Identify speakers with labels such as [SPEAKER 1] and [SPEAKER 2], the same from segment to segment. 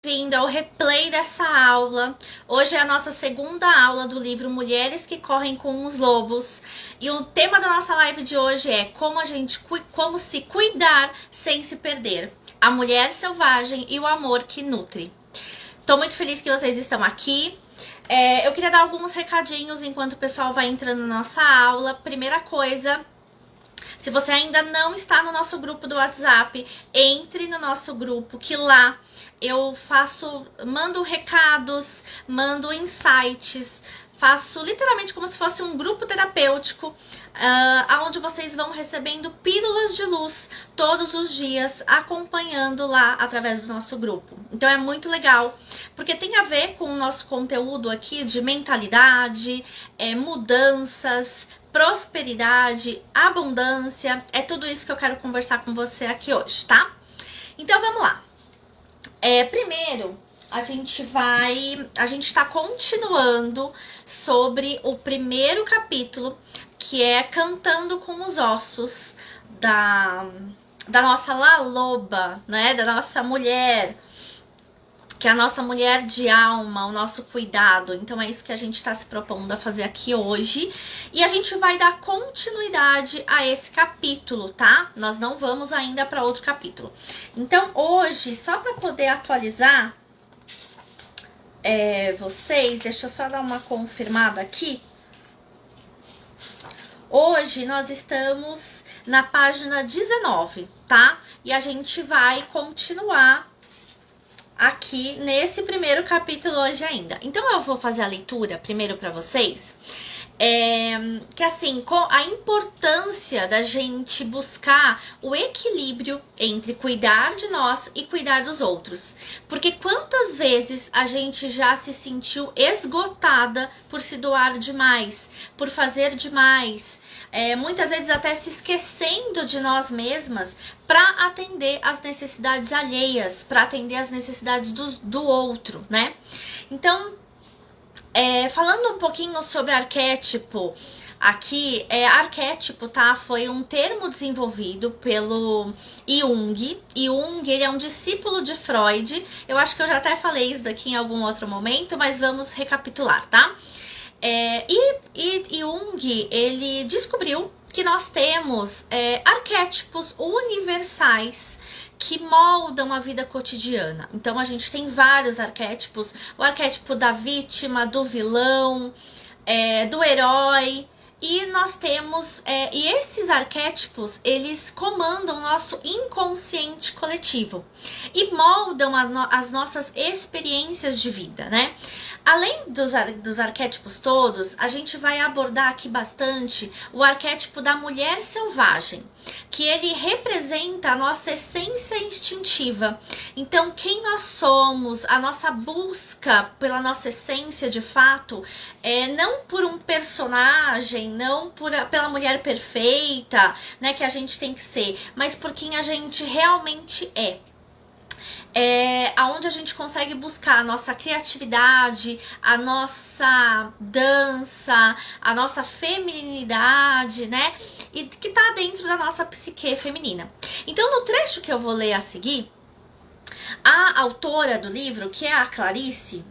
[SPEAKER 1] bem-vindo ao replay dessa aula. Hoje é a nossa segunda aula do livro Mulheres que Correm com os Lobos. E o tema da nossa live de hoje é como se cuidar sem se perder. A mulher selvagem e o amor que nutre. Tô muito feliz que vocês estão aqui. Eu queria dar alguns recadinhos enquanto o pessoal vai entrando na nossa aula. Primeira coisa, se você ainda não está no nosso grupo do WhatsApp, entre no nosso grupo, que lá eu mando recados, mando insights, faço literalmente como se fosse um grupo terapêutico, onde vocês vão recebendo pílulas de luz todos os dias, acompanhando lá através do nosso grupo. Então é muito legal, porque tem a ver com o nosso conteúdo aqui de mentalidade, mudanças, prosperidade, abundância, é tudo isso que eu quero conversar com você aqui hoje, tá? Então vamos lá. Primeiro, a gente tá continuando sobre o primeiro capítulo, que é Cantando com os Ossos, da nossa La Loba, né? Da nossa mulher, que é a nossa mulher de alma, o nosso cuidado. Então é isso que a gente está se propondo a fazer aqui hoje. E a gente vai dar continuidade a esse capítulo, tá? Nós não vamos ainda para outro capítulo. Então hoje, só para poder atualizar vocês, deixa eu só dar uma confirmada aqui. Hoje nós estamos na página 19, tá? E a gente vai continuar aqui nesse primeiro capítulo hoje ainda. Então eu vou fazer a leitura primeiro para vocês, que assim, com a importância da gente buscar o equilíbrio entre cuidar de nós e cuidar dos outros. Porque quantas vezes a gente já se sentiu esgotada por se doar demais, por fazer demais, muitas vezes até se esquecendo de nós mesmas para atender as necessidades alheias, para atender as necessidades do outro, né? Então, falando um pouquinho sobre arquétipo, aqui, arquétipo, tá? Foi um termo desenvolvido pelo Jung. Jung, ele é um discípulo de Freud. Eu acho que eu já até falei isso daqui em algum outro momento, mas vamos recapitular, tá? E Jung, ele descobriu que nós temos arquétipos universais que moldam a vida cotidiana. Então a gente tem vários arquétipos: o arquétipo da vítima, do vilão, do herói. E nós temos, e esses arquétipos, eles comandam o nosso inconsciente coletivo e moldam as nossas experiências de vida, né? Além dos arquétipos todos, a gente vai abordar aqui bastante o arquétipo da mulher selvagem, que ele representa a nossa essência instintiva. Então, quem nós somos, a nossa busca pela nossa essência de fato, não por um personagem, não pela mulher perfeita, né, que a gente tem que ser, mas por quem a gente realmente é. Aonde a gente consegue buscar a nossa criatividade, a nossa dança, a nossa feminilidade, né? E que tá dentro da nossa psique feminina. Então, no trecho que eu vou ler a seguir, a autora do livro, que é a Clarice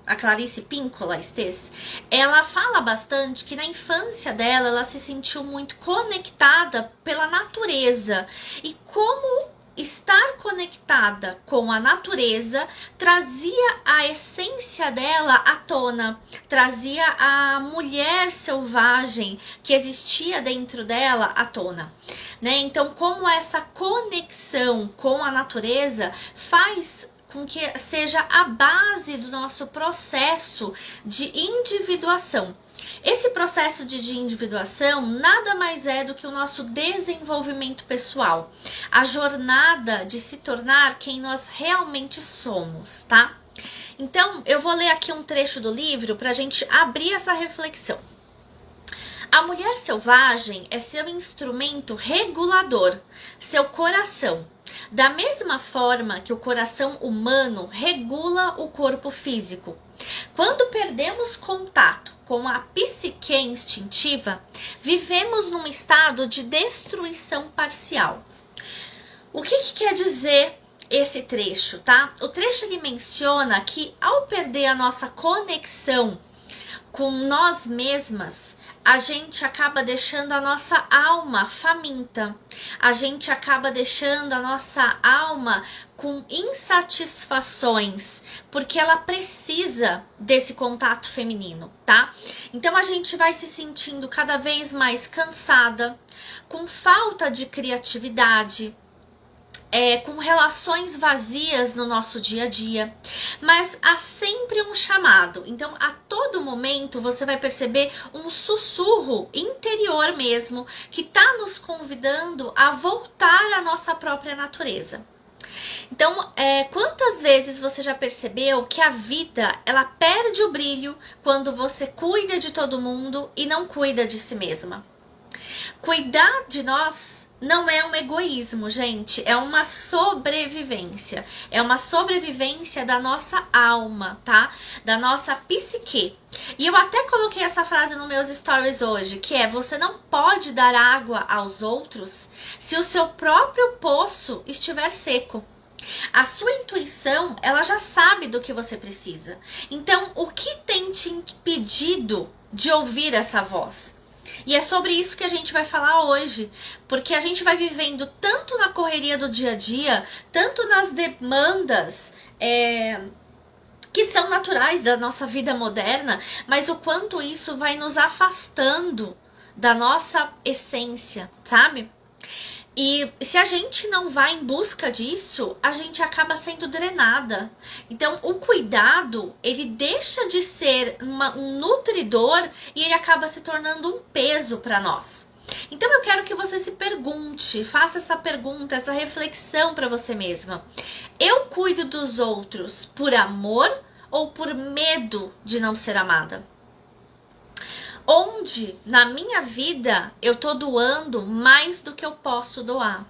[SPEAKER 1] Píncola Estes, ela fala bastante que na infância dela, ela se sentiu muito conectada pela natureza. E como estar conectada com a natureza trazia a essência dela à tona, trazia a mulher selvagem que existia dentro dela à tona, né? Então, como essa conexão com a natureza faz com que seja a base do nosso processo de individuação. Esse processo de individuação nada mais é do que o nosso desenvolvimento pessoal, a jornada de se tornar quem nós realmente somos, tá? Então, eu vou ler aqui um trecho do livro para a gente abrir essa reflexão. A mulher selvagem é seu instrumento regulador, seu coração. Da mesma forma que o coração humano regula o corpo físico. Quando perdemos contato com a psique instintiva, vivemos num estado de destruição parcial. O que quer dizer esse trecho, tá? O trecho ele menciona que ao perder a nossa conexão com nós mesmas, a gente acaba deixando a nossa alma faminta, a gente acaba deixando a nossa alma com insatisfações, porque ela precisa desse contato feminino, tá? Então a gente vai se sentindo cada vez mais cansada, com falta de criatividade, com relações vazias no nosso dia a dia, mas há sempre um chamado. Então, a todo momento você vai perceber um sussurro interior mesmo que está nos convidando a voltar à nossa própria natureza. Então, quantas vezes você já percebeu que a vida ela perde o brilho quando você cuida de todo mundo e não cuida de si mesma? Cuidar de nós não é um egoísmo, gente, é uma sobrevivência. É uma sobrevivência da nossa alma, tá? Da nossa psique. E eu até coloquei essa frase nos meus stories hoje, que é: você não pode dar água aos outros se o seu próprio poço estiver seco. A sua intuição, ela já sabe do que você precisa. Então, o que tem te impedido de ouvir essa voz? E é sobre isso que a gente vai falar hoje, porque a gente vai vivendo tanto na correria do dia a dia, tanto nas demandas que são naturais da nossa vida moderna, mas o quanto isso vai nos afastando da nossa essência, sabe? E se a gente não vai em busca disso, a gente acaba sendo drenada. Então, o cuidado, ele deixa de ser um nutridor e ele acaba se tornando um peso para nós. Então, eu quero que você se pergunte, faça essa pergunta, essa reflexão para você mesma. Eu cuido dos outros por amor ou por medo de não ser amada? Onde na minha vida eu tô doando mais do que eu posso doar?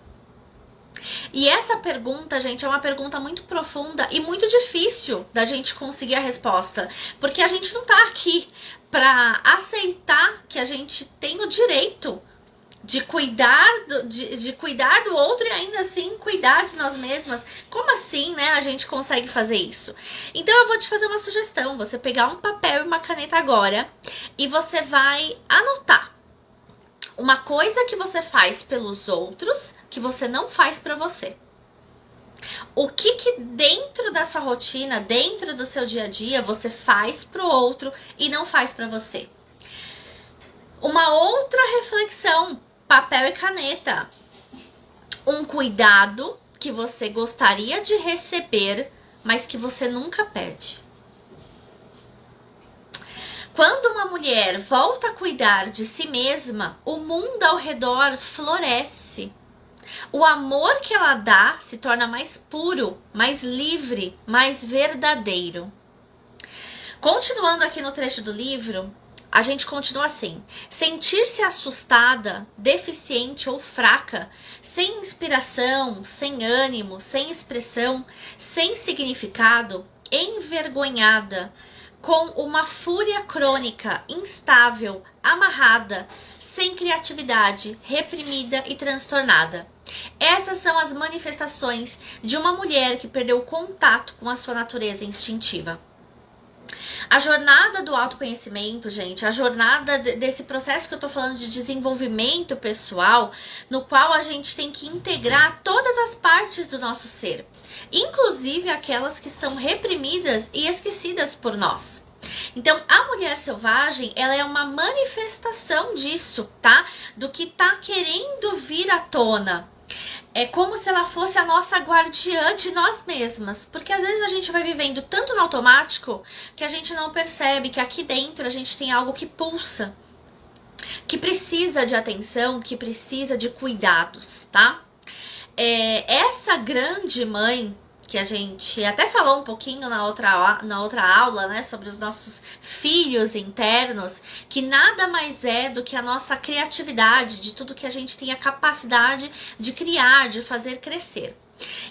[SPEAKER 1] E essa pergunta, gente, é uma pergunta muito profunda e muito difícil da gente conseguir a resposta, porque a gente não tá aqui para aceitar que a gente tem o direito de cuidar do outro e ainda assim cuidar de nós mesmas. Como assim, né, a gente consegue fazer isso? Então eu vou te fazer uma sugestão, você pegar um papel e uma caneta agora e você vai anotar uma coisa que você faz pelos outros que você não faz pra você. O que dentro da sua rotina, dentro do seu dia a dia, você faz pro outro e não faz pra você? Uma outra reflexão, papel e caneta. Um cuidado que você gostaria de receber, mas que você nunca pede. Quando uma mulher volta a cuidar de si mesma, o mundo ao redor floresce. O amor que ela dá se torna mais puro, mais livre, mais verdadeiro. Continuando aqui no trecho do livro, a gente continua assim: sentir-se assustada, deficiente ou fraca, sem inspiração, sem ânimo, sem expressão, sem significado, envergonhada, com uma fúria crônica, instável, amarrada, sem criatividade, reprimida e transtornada. Essas são as manifestações de uma mulher que perdeu o contato com a sua natureza instintiva. A jornada do autoconhecimento, gente, a jornada desse processo que eu tô falando de desenvolvimento pessoal, no qual a gente tem que integrar todas as partes do nosso ser, inclusive aquelas que são reprimidas e esquecidas por nós. Então, a mulher selvagem, ela é uma manifestação disso, tá? Do que tá querendo vir à tona. É como se ela fosse a nossa guardiã de nós mesmas, porque às vezes a gente vai vivendo tanto no automático que a gente não percebe que aqui dentro a gente tem algo que pulsa, que precisa de atenção, que precisa de cuidados, tá? Essa grande mãe, que a gente até falou um pouquinho na outra aula, né, sobre os nossos filhos internos, que nada mais é do que a nossa criatividade, de tudo que a gente tem a capacidade de criar, de fazer crescer.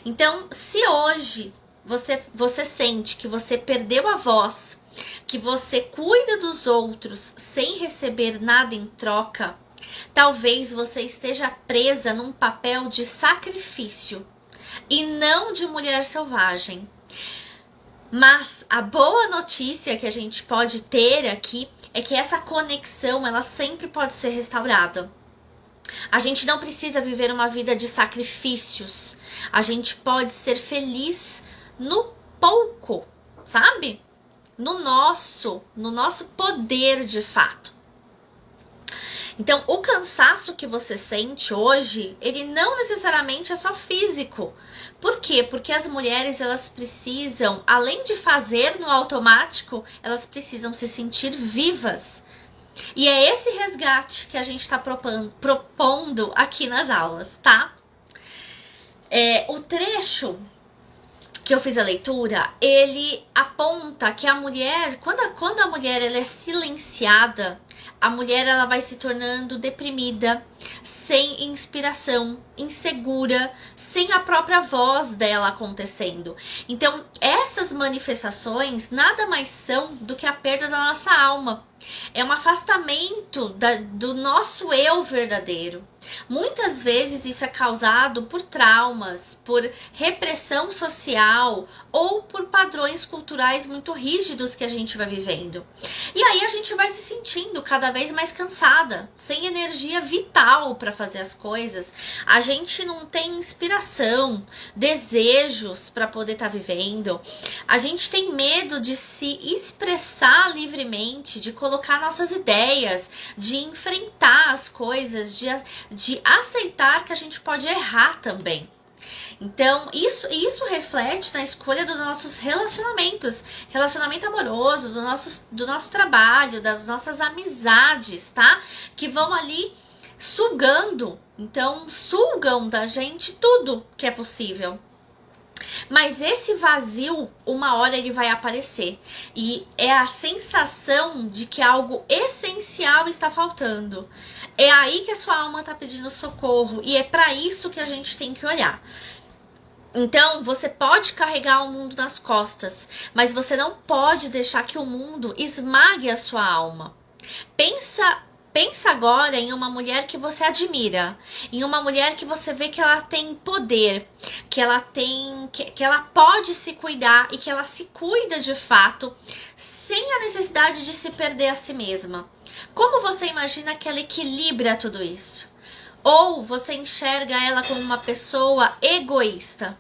[SPEAKER 1] Então, se hoje você sente que você perdeu a voz, que você cuida dos outros sem receber nada em troca, talvez você esteja presa num papel de sacrifício. e não de mulher selvagem. Mas a boa notícia que a gente pode ter aqui é que essa conexão, ela sempre pode ser restaurada. A gente não precisa viver uma vida de sacrifícios. A gente pode ser feliz no pouco, sabe? No nosso poder de fato. Então, o cansaço que você sente hoje, ele não necessariamente é só físico. Por quê? Porque as mulheres, elas precisam, além de fazer no automático, elas precisam se sentir vivas. E é esse resgate que a gente está propondo aqui nas aulas, tá? O trecho que eu fiz a leitura, ele aponta que a mulher, quando a mulher ela é silenciada, a mulher ela vai se tornando deprimida, sem inspiração, insegura, sem a própria voz dela acontecendo. Então, essas manifestações nada mais são do que a perda da nossa alma. É um afastamento do nosso eu verdadeiro. Muitas vezes isso é causado por traumas, por repressão social ou por padrões culturais muito rígidos que a gente vai vivendo. E aí a gente vai se sentindo cada vez mais cansada, sem energia vital para fazer as coisas. A gente não tem inspiração, desejos para poder estar vivendo. A gente tem medo de se expressar livremente, de colocar nossas ideias, de enfrentar as coisas, de aceitar que a gente pode errar também. Então, isso reflete na escolha dos nossos relacionamentos, relacionamento amoroso, do nosso trabalho, das nossas amizades, tá? Que vão ali sugando, então sugam da gente tudo que é possível. Mas esse vazio, uma hora ele vai aparecer. E é a sensação de que algo essencial está faltando. É aí que a sua alma está pedindo socorro. E é para isso que a gente tem que olhar. Então, você pode carregar o mundo nas costas, mas você não pode deixar que o mundo esmague a sua alma. Pensa agora em uma mulher que você admira, em uma mulher que você vê que ela tem poder, que ela pode se cuidar e que ela se cuida de fato, sem a necessidade de se perder a si mesma. Como você imagina que ela equilibra tudo isso? Ou você enxerga ela como uma pessoa egoísta?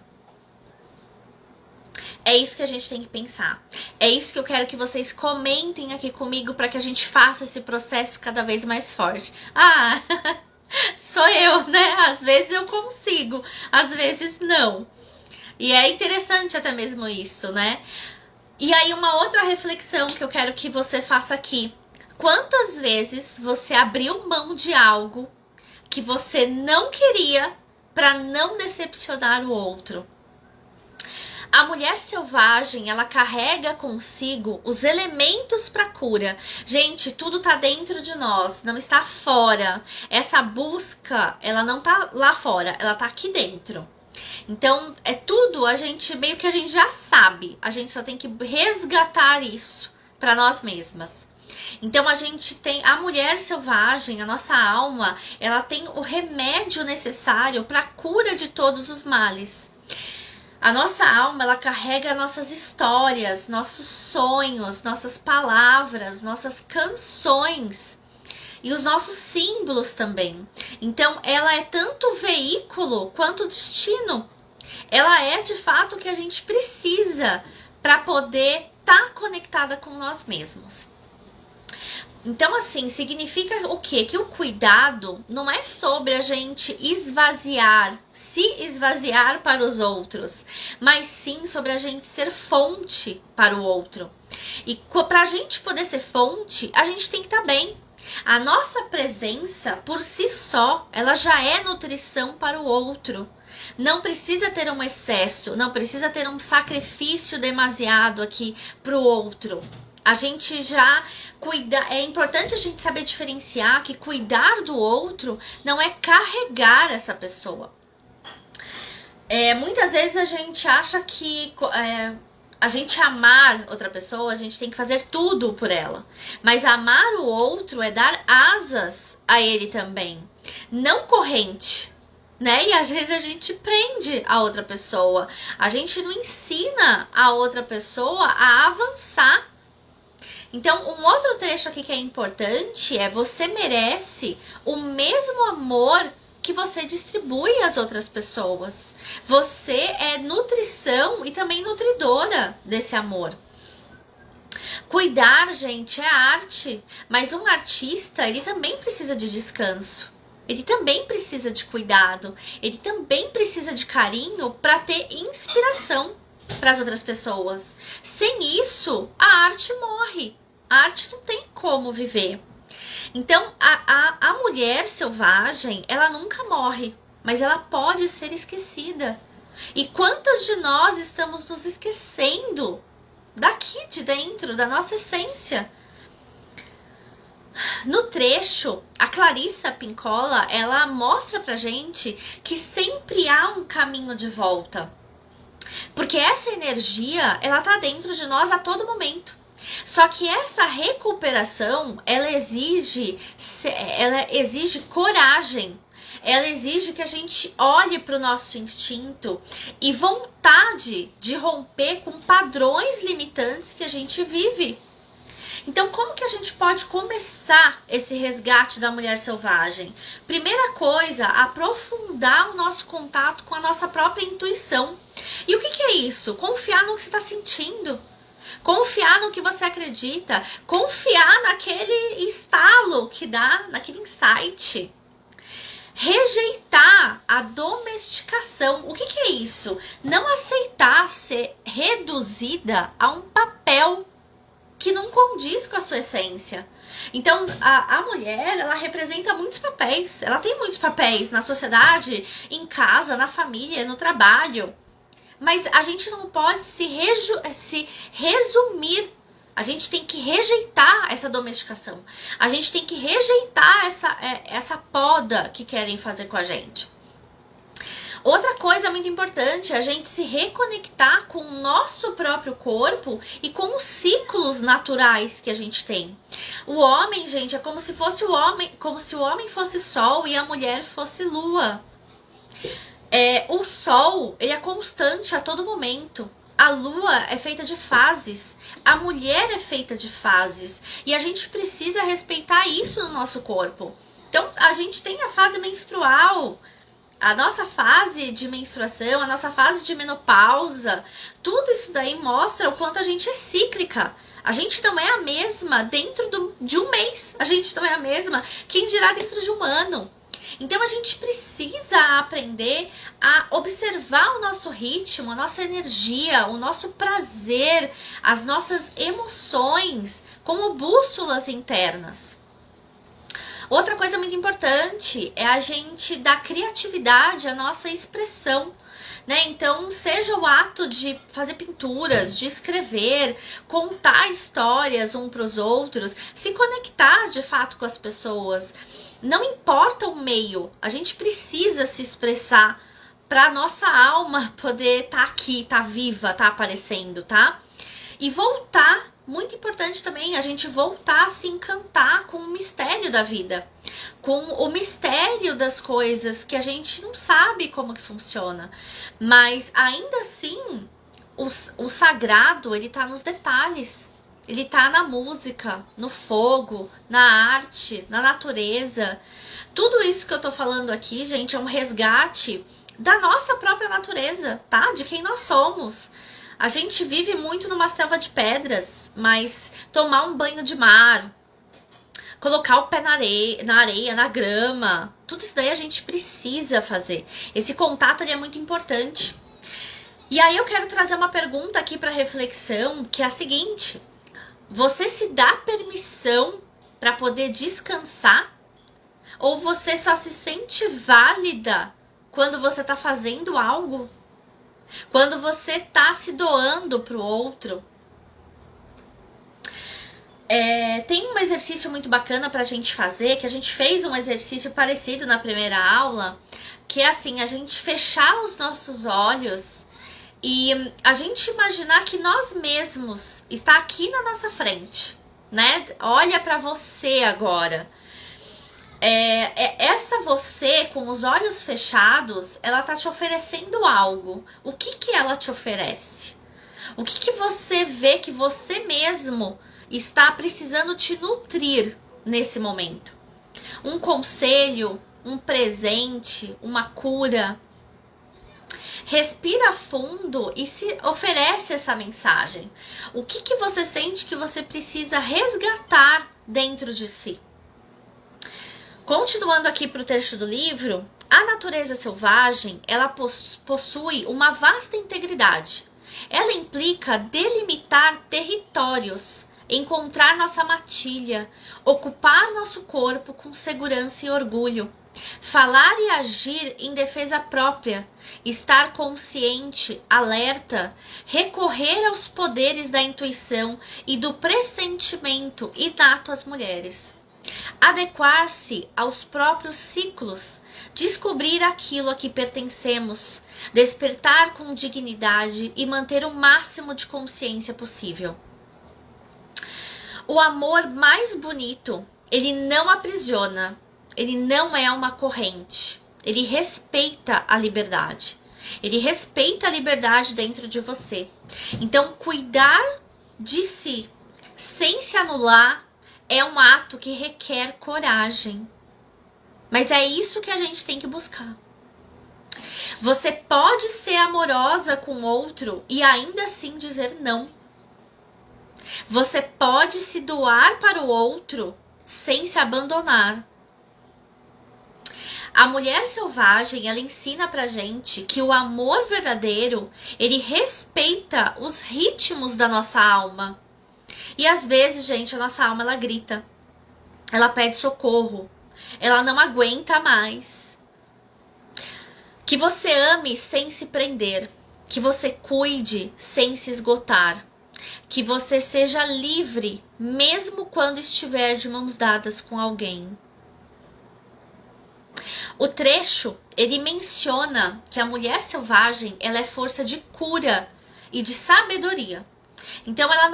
[SPEAKER 1] É isso que a gente tem que pensar. É isso que eu quero que vocês comentem aqui comigo para que a gente faça esse processo cada vez mais forte. Ah, sou eu, né? Às vezes eu consigo, às vezes não. E é interessante até mesmo isso, né? E aí uma outra reflexão que eu quero que você faça aqui. Quantas vezes você abriu mão de algo que você não queria para não decepcionar o outro? A mulher selvagem, ela carrega consigo os elementos para cura. Gente, tudo tá dentro de nós, não está fora. Essa busca, ela não tá lá fora, ela tá aqui dentro. Então, é tudo, meio que a gente já sabe. A gente só tem que resgatar isso para nós mesmas. Então, a gente tem a mulher selvagem, a nossa alma, ela tem o remédio necessário para a cura de todos os males. A nossa alma, ela carrega nossas histórias, nossos sonhos, nossas palavras, nossas canções e os nossos símbolos também. Então, ela é tanto veículo quanto destino. Ela é, de fato, o que a gente precisa para poder estar conectada com nós mesmos. Então, assim, significa o quê? Que o cuidado não é sobre a gente se esvaziar para os outros, mas sim sobre a gente ser fonte para o outro. E para a gente poder ser fonte, a gente tem que estar bem. A nossa presença, por si só, ela já é nutrição para o outro. Não precisa ter um excesso, não precisa ter um sacrifício demasiado aqui para o outro. A gente já cuida, é importante a gente saber diferenciar que cuidar do outro não é carregar essa pessoa. Muitas vezes a gente acha que a gente amar outra pessoa, a gente tem que fazer tudo por ela. Mas amar o outro é dar asas a ele também, não corrente. né? E às vezes a gente prende a outra pessoa. A gente não ensina a outra pessoa a avançar. Então, um outro trecho aqui que é importante é: você merece o mesmo amor que você distribui às outras pessoas. Você é nutrição e também nutridora desse amor. Cuidar, gente, é arte, mas um artista, ele também precisa de descanso. Ele também precisa de cuidado, ele também precisa de carinho para ter inspiração para as outras pessoas. Sem isso, a arte morre. A arte não tem como viver. Então, a mulher selvagem, ela nunca morre, mas ela pode ser esquecida. E quantas de nós estamos nos esquecendo daqui de dentro, da nossa essência? No trecho, a Clarissa Pinkola, ela mostra pra gente que sempre há um caminho de volta. Porque essa energia, ela tá dentro de nós a todo momento. Só que essa recuperação, ela exige coragem. Ela exige que a gente olhe para o nosso instinto e vontade de romper com padrões limitantes que a gente vive. Então, como que a gente pode começar esse resgate da mulher selvagem? Primeira coisa, aprofundar o nosso contato com a nossa própria intuição. E o que é isso? Confiar no que você está sentindo. Confiar no que você acredita. Confiar naquele estalo que dá, naquele insight. Rejeitar a domesticação. O que é isso? Não aceitar ser reduzida a um papel que não condiz com a sua essência. Então, a mulher, ela representa muitos papéis. Ela tem muitos papéis na sociedade, em casa, na família, no trabalho. Mas a gente não pode se resumir. A gente tem que rejeitar essa domesticação. A gente tem que rejeitar essa poda que querem fazer com a gente. Outra coisa muito importante é a gente se reconectar com o nosso próprio corpo e com os ciclos naturais que a gente tem. O homem, gente, é como se o homem fosse sol e a mulher fosse lua. O sol, ele é constante a todo momento. A lua é feita de fases. A mulher é feita de fases. E a gente precisa respeitar isso no nosso corpo. Então, a gente tem a fase menstrual, a nossa fase de menstruação, a nossa fase de menopausa. Tudo isso daí mostra o quanto a gente é cíclica. A gente não é a mesma dentro de um mês. A gente não é a mesma, quem dirá, dentro de um ano. Então a gente precisa aprender a observar o nosso ritmo, a nossa energia, o nosso prazer, as nossas emoções como bússolas internas. Outra coisa muito importante é a gente dar criatividade à nossa expressão, né? Então, seja o ato de fazer pinturas, de escrever, contar histórias um para os outros, se conectar de fato com as pessoas. Não importa o meio, a gente precisa se expressar para nossa alma poder estar aqui, estar viva, estar aparecendo, tá? E voltar, muito importante também, a gente voltar a se encantar com o mistério da vida, com o mistério das coisas que a gente não sabe como que funciona, mas ainda assim o sagrado, ele tá nos detalhes. Ele tá na música, no fogo, na arte, na natureza. Tudo isso que eu tô falando aqui, gente, é um resgate da nossa própria natureza, tá? De quem nós somos. A gente vive muito numa selva de pedras, mas tomar um banho de mar, colocar o pé na areia, na grama, tudo isso daí a gente precisa fazer. Esse contato, ele é muito importante. E aí eu quero trazer uma pergunta aqui para reflexão, que é a seguinte: você se dá permissão para poder descansar? Ou você só se sente válida quando você está fazendo algo? Quando você está se doando para o outro? Tem um exercício muito bacana para a gente fazer, que a gente fez um exercício parecido na primeira aula, que é assim, a gente fechar os nossos olhos e a gente imaginar que nós mesmos está aqui na nossa frente, né? Olha para você agora. Essa você, com os olhos fechados, ela tá te oferecendo algo. O que que ela te oferece? O que que você vê que você mesmo está precisando te nutrir nesse momento? Um conselho, um presente, uma cura? Respira fundo e se oferece essa mensagem. O que que você sente que você precisa resgatar dentro de si? Continuando aqui para o trecho do livro, a natureza selvagem, ela possui uma vasta integridade. Ela implica delimitar territórios, encontrar nossa matilha, ocupar nosso corpo com segurança e orgulho, falar e agir em defesa própria, estar consciente, alerta, recorrer aos poderes da intuição e do pressentimento inato às mulheres. Adequar-se aos próprios ciclos, descobrir aquilo a que pertencemos, despertar com dignidade e manter o máximo de consciência possível. O amor mais bonito, ele não aprisiona, ele não é uma corrente, ele respeita a liberdade. Ele respeita a liberdade dentro de você. Então, cuidar de si sem se anular é um ato que requer coragem. Mas é isso que a gente tem que buscar. Você pode ser amorosa com outro e ainda assim dizer não. Você pode se doar para o outro sem se abandonar. A mulher selvagem, ela ensina pra gente que o amor verdadeiro, ele respeita os ritmos da nossa alma. E às vezes, gente, a nossa alma, ela grita. Ela pede socorro. Ela não aguenta mais. Que você ame sem se prender. Que você cuide sem se esgotar. Que você seja livre, mesmo quando estiver de mãos dadas com alguém. O trecho, ele menciona que a mulher selvagem, ela é força de cura e de sabedoria. Então ela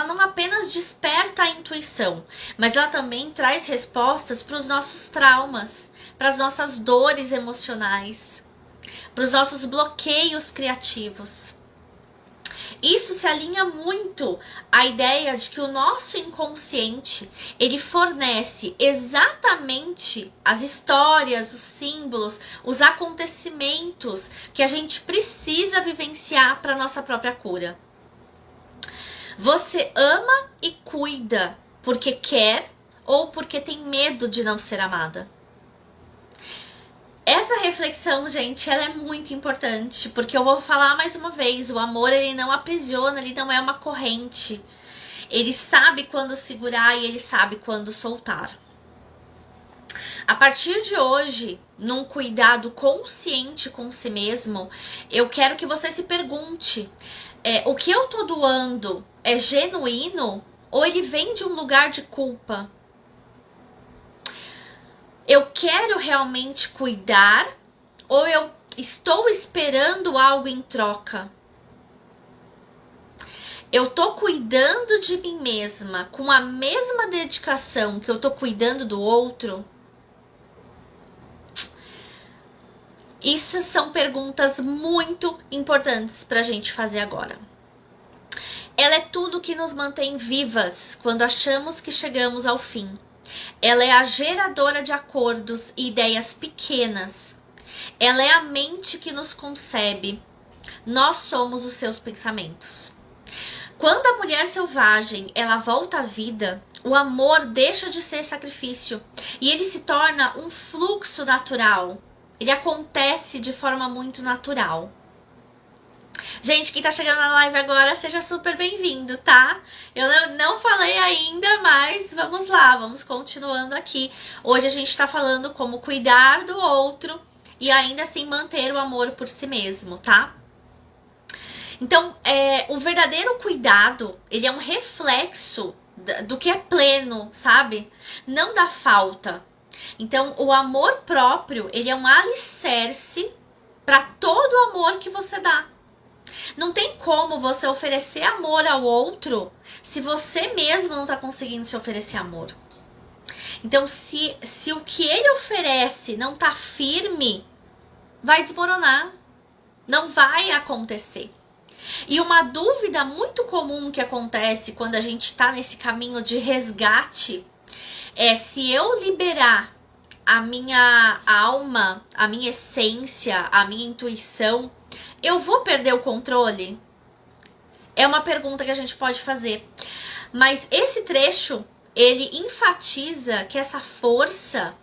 [SPEAKER 1] não apenas desperta a intuição, mas ela também traz respostas para os nossos traumas, para as nossas dores emocionais, para os nossos bloqueios criativos. Isso se alinha muito à ideia de que o nosso inconsciente, ele fornece exatamente as histórias, os símbolos, os acontecimentos que a gente precisa vivenciar para a nossa própria cura. Você ama e cuida porque quer ou porque tem medo de não ser amada? Essa reflexão, gente, ela é muito importante, porque eu vou falar mais uma vez, o amor, ele não aprisiona, ele não é uma corrente. Ele sabe quando segurar e ele sabe quando soltar. A partir de hoje, num cuidado consciente com si mesmo, eu quero que você se pergunte, o que eu tô doando é genuíno ou ele vem de um lugar de culpa? Eu quero realmente cuidar ou eu estou esperando algo em troca? Eu tô cuidando de mim mesma com a mesma dedicação que eu tô cuidando do outro? Isso são perguntas muito importantes pra gente fazer agora. Ela é tudo que nos mantém vivas quando achamos que chegamos ao fim. Ela é a geradora de acordos e ideias pequenas. Ela é a mente que nos concebe. Nós somos os seus pensamentos. Quando a mulher selvagem, ela volta à vida, o amor deixa de ser sacrifício e ele se torna um fluxo natural. Ele acontece de forma muito natural. Gente, quem tá chegando na live agora, seja super bem-vindo, tá? Eu não falei ainda, mas vamos lá, vamos continuando aqui. Hoje a gente tá falando como cuidar do outro e ainda assim manter o amor por si mesmo, tá? Então, o verdadeiro cuidado, ele é um reflexo do que é pleno, sabe? Não da falta. Então, o amor próprio, ele é um alicerce para todo o amor que você dá. Não tem como você oferecer amor ao outro se você mesmo não está conseguindo se oferecer amor. Então, se o que ele oferece não tá firme, vai desmoronar, não vai acontecer. E uma dúvida muito comum que acontece quando a gente tá nesse caminho de resgate é se eu liberar a minha alma, a minha essência, a minha intuição, eu vou perder o controle? É uma pergunta que a gente pode fazer. Mas esse trecho, ele enfatiza que essa força,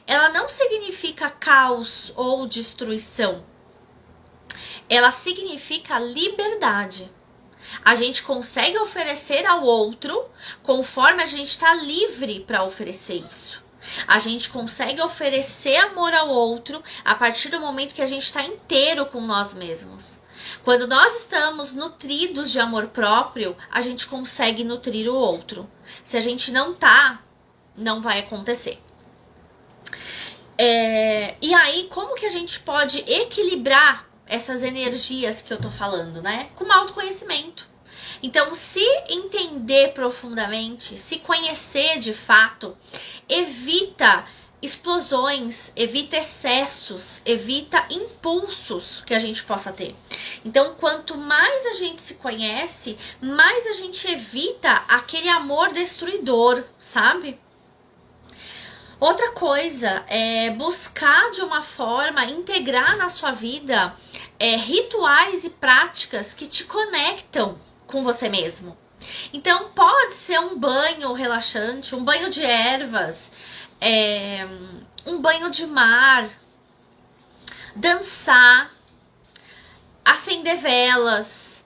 [SPEAKER 1] ela não significa caos ou destruição. Ela significa liberdade. A gente consegue oferecer ao outro conforme a gente está livre para oferecer isso. A gente consegue oferecer amor ao outro a partir do momento que a gente está inteiro com nós mesmos. Quando nós estamos nutridos de amor próprio, a gente consegue nutrir o outro. Se a gente não tá, não vai acontecer. E aí, como que a gente pode equilibrar essas energias que eu tô falando, né? Com autoconhecimento. Então, se entender profundamente, se conhecer de fato, evita explosões, evita excessos, evita impulsos que a gente possa ter. Então, quanto mais a gente se conhece, mais a gente evita aquele amor destruidor, sabe? Outra coisa é buscar de uma forma, integrar na sua vida rituais e práticas que te conectam com você mesmo. Então, pode ser um banho relaxante, um banho de ervas, um banho de mar, dançar, acender velas,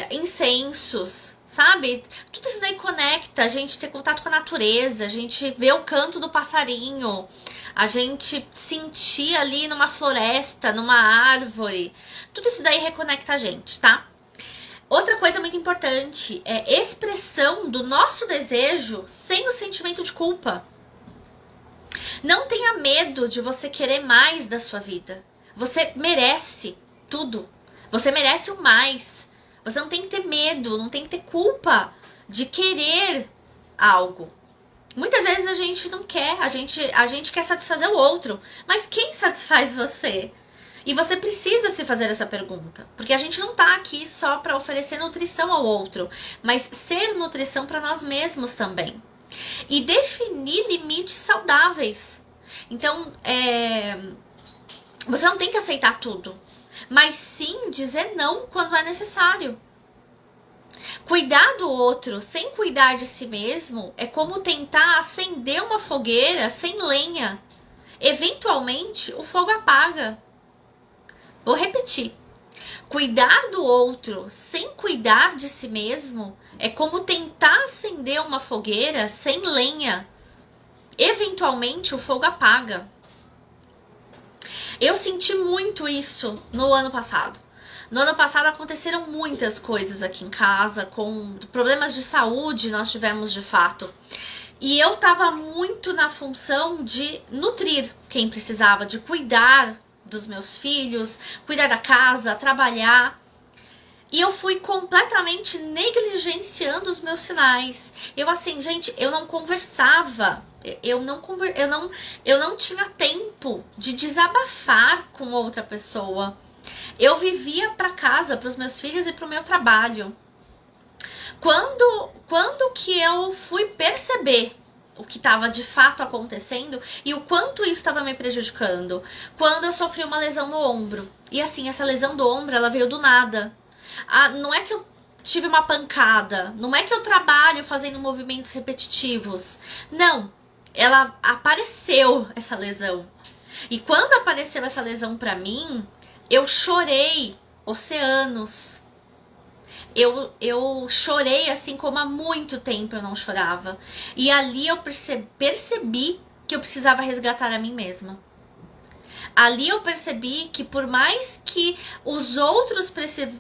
[SPEAKER 1] incensos, sabe? Tudo isso daí conecta a gente ter contato com a natureza, a gente ver o canto do passarinho, a gente sentir ali numa floresta, numa árvore. Tudo isso daí reconecta a gente, tá? Outra coisa muito importante é expressão do nosso desejo sem o sentimento de culpa. Não tenha medo de você querer mais da sua vida. Você merece tudo. Você merece o mais. Você não tem que ter medo, não tem que ter culpa de querer algo. Muitas vezes a gente não quer, a gente quer satisfazer o outro. Mas quem satisfaz você? E você precisa se fazer essa pergunta. Porque a gente não tá aqui só para oferecer nutrição ao outro, mas ser nutrição para nós mesmos também. E definir limites saudáveis. Então, você não tem que aceitar tudo, mas sim dizer não quando é necessário. Cuidar do outro sem cuidar de si mesmo é como tentar acender uma fogueira sem lenha. Eventualmente, o fogo apaga. Vou repetir. Cuidar do outro sem cuidar de si mesmo é como tentar acender uma fogueira sem lenha. Eventualmente, o fogo apaga. Eu senti muito isso no ano passado. No ano passado aconteceram muitas coisas aqui em casa, com problemas de saúde nós tivemos de fato. E eu tava muito na função de nutrir quem precisava, de cuidar dos meus filhos, cuidar da casa, trabalhar. E eu fui completamente negligenciando os meus sinais. Eu assim, gente, eu não conversava. Eu não tinha tempo de desabafar com outra pessoa. Eu vivia para casa, para os meus filhos e para o meu trabalho. Quando que eu fui perceber o que estava de fato acontecendo e o quanto isso estava me prejudicando? Quando eu sofri uma lesão no ombro. E assim, essa lesão do ombro, ela veio do nada. Não é que eu tive uma pancada, não é que eu trabalho fazendo movimentos repetitivos. Não, ela apareceu, essa lesão. E quando apareceu essa lesão pra mim, eu chorei oceanos. Eu chorei assim como há muito tempo eu não chorava. E ali eu percebi que eu precisava resgatar a mim mesma. Ali eu percebi que por mais que os outros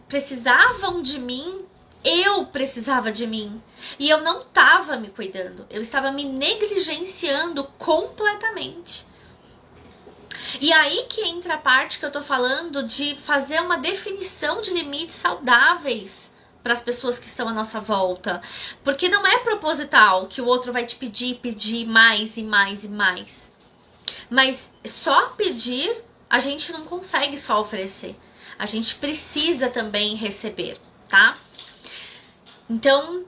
[SPEAKER 1] precisavam de mim, eu precisava de mim. E eu não estava me cuidando. Eu estava me negligenciando completamente. E aí que entra a parte que eu tô falando de fazer uma definição de limites saudáveis para as pessoas que estão à nossa volta. Porque não é proposital que o outro vai te pedir mais e mais e mais. Mas só pedir, a gente não consegue só oferecer. A gente precisa também receber, tá? Então,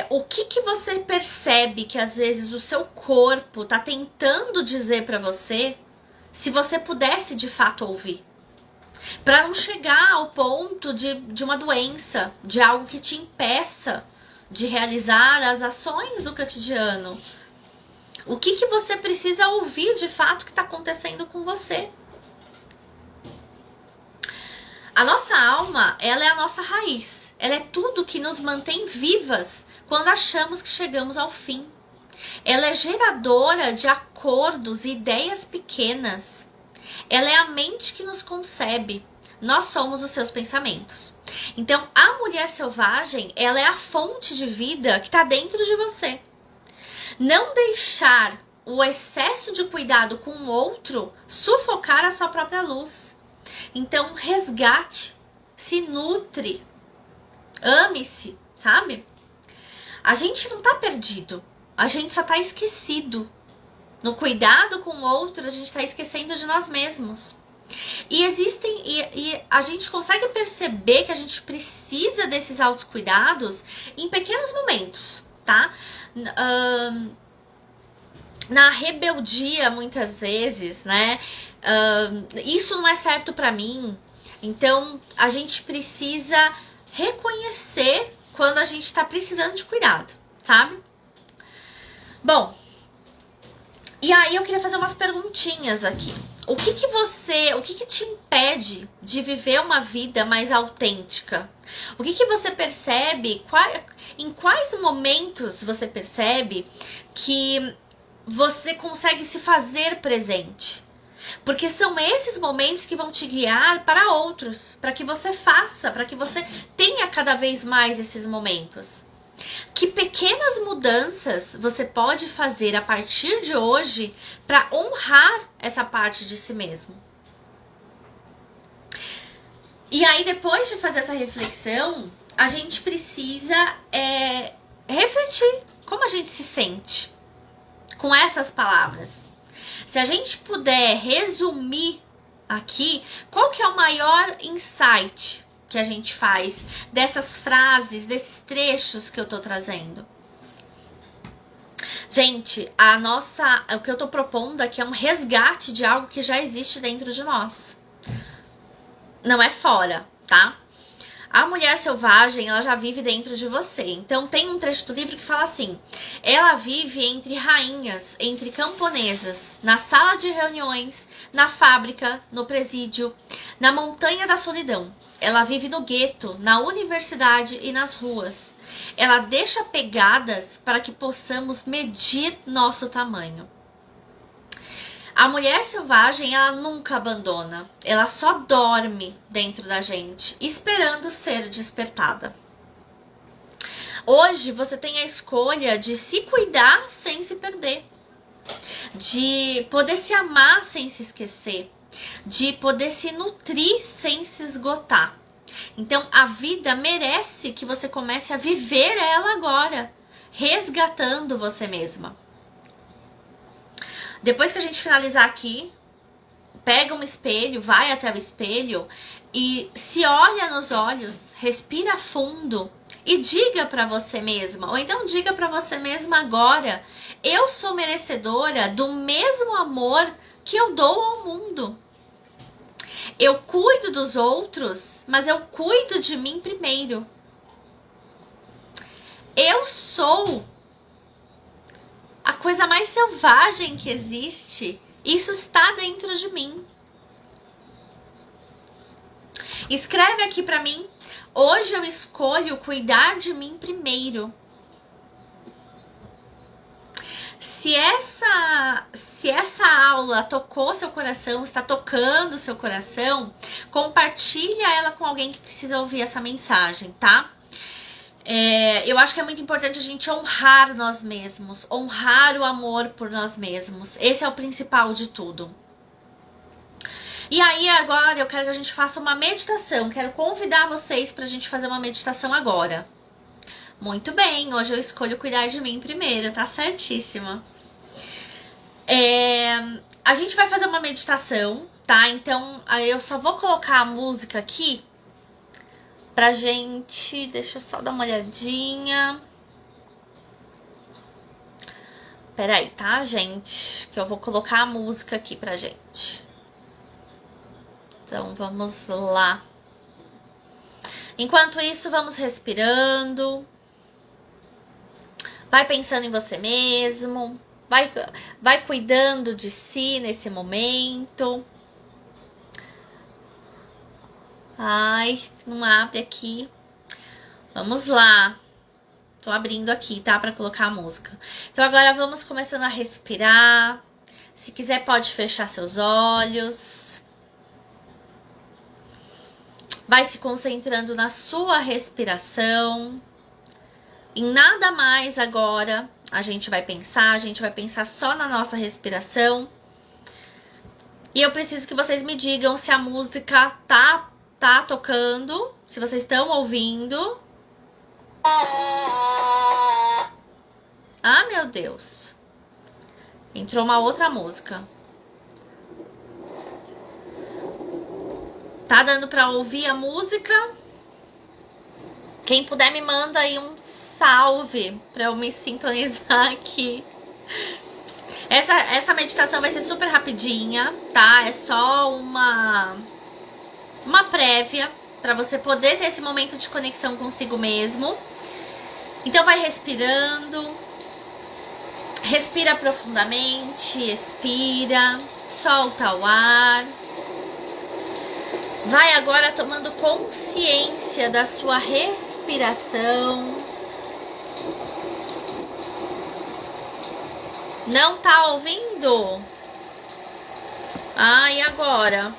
[SPEAKER 1] o que você percebe que às vezes o seu corpo tá tentando dizer pra você, se você pudesse de fato ouvir? Pra não chegar ao ponto de uma doença, de algo que te impeça de realizar as ações do cotidiano. O que você precisa ouvir de fato que tá acontecendo com você? A nossa alma, ela é a nossa raiz. Ela é tudo que nos mantém vivas quando achamos que chegamos ao fim. Ela é geradora de acordos e ideias pequenas. Ela é a mente que nos concebe. Nós somos os seus pensamentos. Então, a mulher selvagem, ela é a fonte de vida que está dentro de você. Não deixar o excesso de cuidado com o outro sufocar a sua própria luz. Então, resgate, se nutre, ame-se, sabe? A gente não tá perdido, a gente só tá esquecido. No cuidado com o outro, a gente tá esquecendo de nós mesmos. E a gente consegue perceber que a gente precisa desses autocuidados em pequenos momentos, tá? Na rebeldia, muitas vezes, né? Isso não é certo pra mim. Então, a gente precisa reconhecer quando a gente tá precisando de cuidado, sabe? Bom, e aí eu queria fazer umas perguntinhas aqui. O que te impede de viver uma vida mais autêntica? O que você percebe, em quais momentos você percebe que você consegue se fazer presente? Porque são esses momentos que vão te guiar para outros, para que você faça, para que você tenha cada vez mais esses momentos. Que pequenas mudanças você pode fazer a partir de hoje para honrar essa parte de si mesmo? E aí, depois de fazer essa reflexão, a gente precisa refletir como a gente se sente com essas palavras. Se a gente puder resumir aqui, qual que é o maior insight que a gente faz dessas frases, desses trechos que eu tô trazendo? Gente, o que eu tô propondo aqui é um resgate de algo que já existe dentro de nós. Não é fora, tá? A mulher selvagem, ela já vive dentro de você. Então tem um trecho do livro que fala assim: ela vive entre rainhas, entre camponesas, na sala de reuniões, na fábrica, no presídio, na montanha da solidão. Ela vive no gueto, na universidade e nas ruas. Ela deixa pegadas para que possamos medir nosso tamanho. A mulher selvagem, ela nunca abandona. Ela só dorme dentro da gente, esperando ser despertada. Hoje você tem a escolha de se cuidar sem se perder, de poder se amar sem se esquecer, de poder se nutrir sem se esgotar. Então a vida merece que você comece a viver ela agora, resgatando você mesma. Depois que a gente finalizar aqui, pega um espelho, vai até o espelho e se olha nos olhos, respira fundo e diga pra você mesma, ou então diga pra você mesma agora: eu sou merecedora do mesmo amor que eu dou ao mundo. Eu cuido dos outros, mas eu cuido de mim primeiro. Eu sou a coisa mais selvagem que existe. Isso está dentro de mim. Escreve aqui pra mim: hoje eu escolho cuidar de mim primeiro. Se essa aula tocou seu coração, está tocando seu coração, compartilha ela com alguém que precisa ouvir essa mensagem, tá? Eu acho que é muito importante a gente honrar nós mesmos, honrar o amor por nós mesmos. Esse é o principal de tudo. E aí agora eu quero que a gente faça uma meditação. Quero convidar vocês pra gente fazer uma meditação agora. Muito bem, hoje eu escolho cuidar de mim primeiro, tá certíssima. A gente vai fazer uma meditação, tá? Então eu só vou colocar a música aqui pra gente. Deixa eu só dar uma olhadinha. Peraí, tá, gente? Que eu vou colocar a música aqui pra gente. Então, vamos lá. Enquanto isso, vamos respirando. Vai pensando em você mesmo. Vai cuidando de si nesse momento. Ai, não abre aqui. Vamos lá. Tô abrindo aqui, tá? Pra colocar a música. Então, agora vamos começando a respirar. Se quiser, pode fechar seus olhos. Vai se concentrando na sua respiração. Em nada mais agora a gente vai pensar só na nossa respiração. E eu preciso que vocês me digam se a música tá tocando, se vocês estão ouvindo. Ah, meu Deus. Entrou uma outra música. Tá dando pra ouvir a música? Quem puder me manda aí um salve pra eu me sintonizar aqui. Essa meditação vai ser super rapidinha, tá? É só uma prévia pra você poder ter esse momento de conexão consigo mesmo. Então vai respirando. Respira profundamente, expira, solta o ar. Vai agora tomando consciência da sua respiração. Não tá ouvindo? Ah, e agora?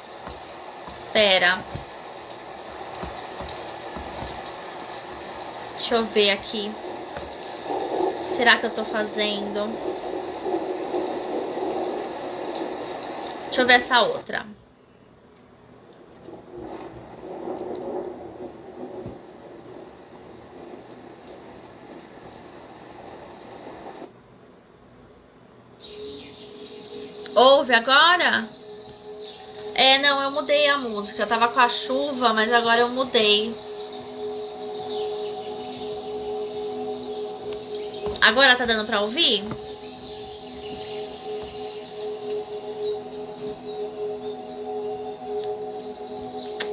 [SPEAKER 1] Pera. Deixa eu ver aqui. Será que eu tô fazendo? Deixa eu ver essa outra. Ouve agora? Não, eu mudei a música. Eu tava com a chuva, mas agora eu mudei. Agora tá dando pra ouvir?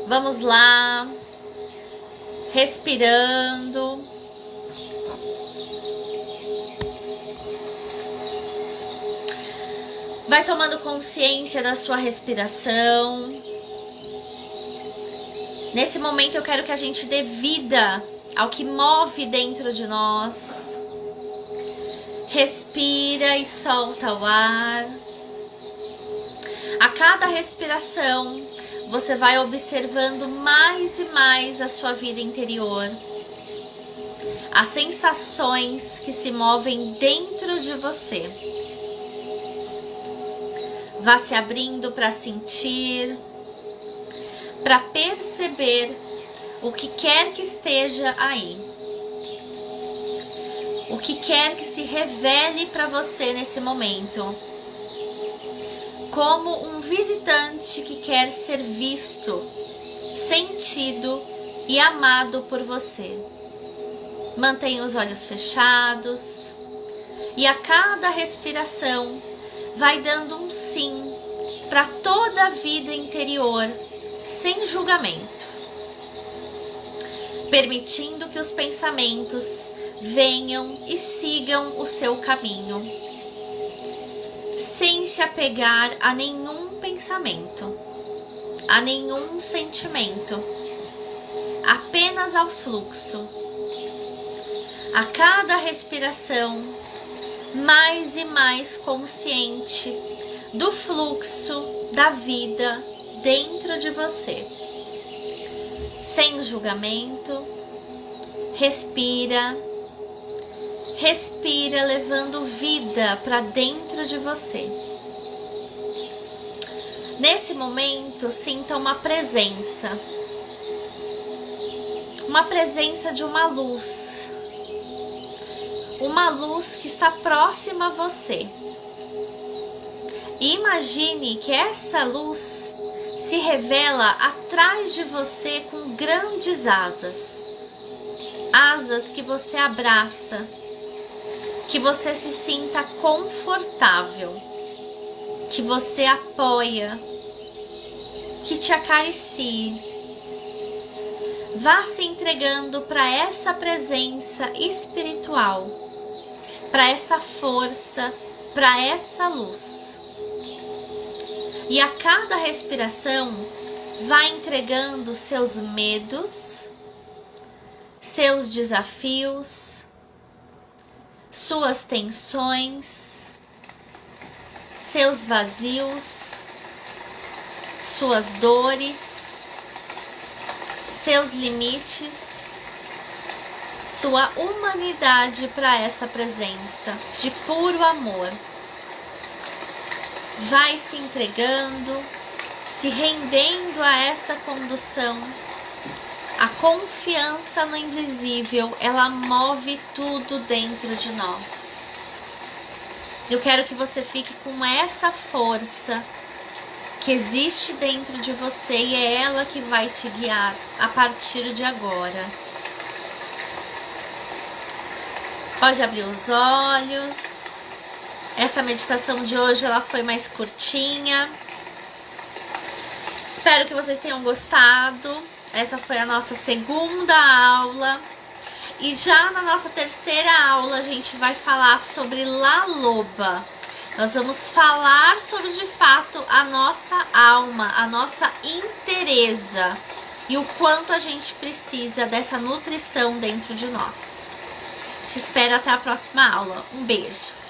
[SPEAKER 1] Vamos lá. Respirando. Vai tomando consciência da sua respiração. Nesse momento eu quero que a gente dê vida ao que move dentro de nós. Respira e solta o ar. A cada respiração, você vai observando mais e mais a sua vida interior. As sensações que se movem dentro de você. Vá se abrindo para sentir, para perceber o que quer que esteja aí. O que quer que se revele para você nesse momento. Como um visitante que quer ser visto, sentido e amado por você. Mantenha os olhos fechados e a cada respiração vai dando um sim para toda a vida interior, sem julgamento. Permitindo que os pensamentos venham e sigam o seu caminho, sem se apegar a nenhum pensamento, a nenhum sentimento, apenas ao fluxo. A cada respiração, mais e mais consciente do fluxo da vida dentro de você. Sem julgamento, respira. Respira levando vida para dentro de você. Nesse momento, sinta uma presença de uma luz que está próxima a você. E imagine que essa luz se revela atrás de você com grandes asas que você abraça, que você se sinta confortável, que você apoia, que te acaricie. Vá se entregando para essa presença espiritual, para essa força, para essa luz. E a cada respiração, vá entregando seus medos, seus desafios, suas tensões, seus vazios, suas dores, seus limites, sua humanidade para essa presença de puro amor. Vai se entregando, se rendendo a essa condução. A confiança no invisível, ela move tudo dentro de nós. Eu quero que você fique com essa força que existe dentro de você e é ela que vai te guiar a partir de agora. Pode abrir os olhos. Essa meditação de hoje ela foi mais curtinha. Espero que vocês tenham gostado. Essa foi a nossa segunda aula. E já na nossa terceira aula a gente vai falar sobre La Loba. Nós vamos falar sobre de fato a nossa alma, a nossa inteireza e o quanto a gente precisa dessa nutrição dentro de nós. Te espero até a próxima aula. Um beijo!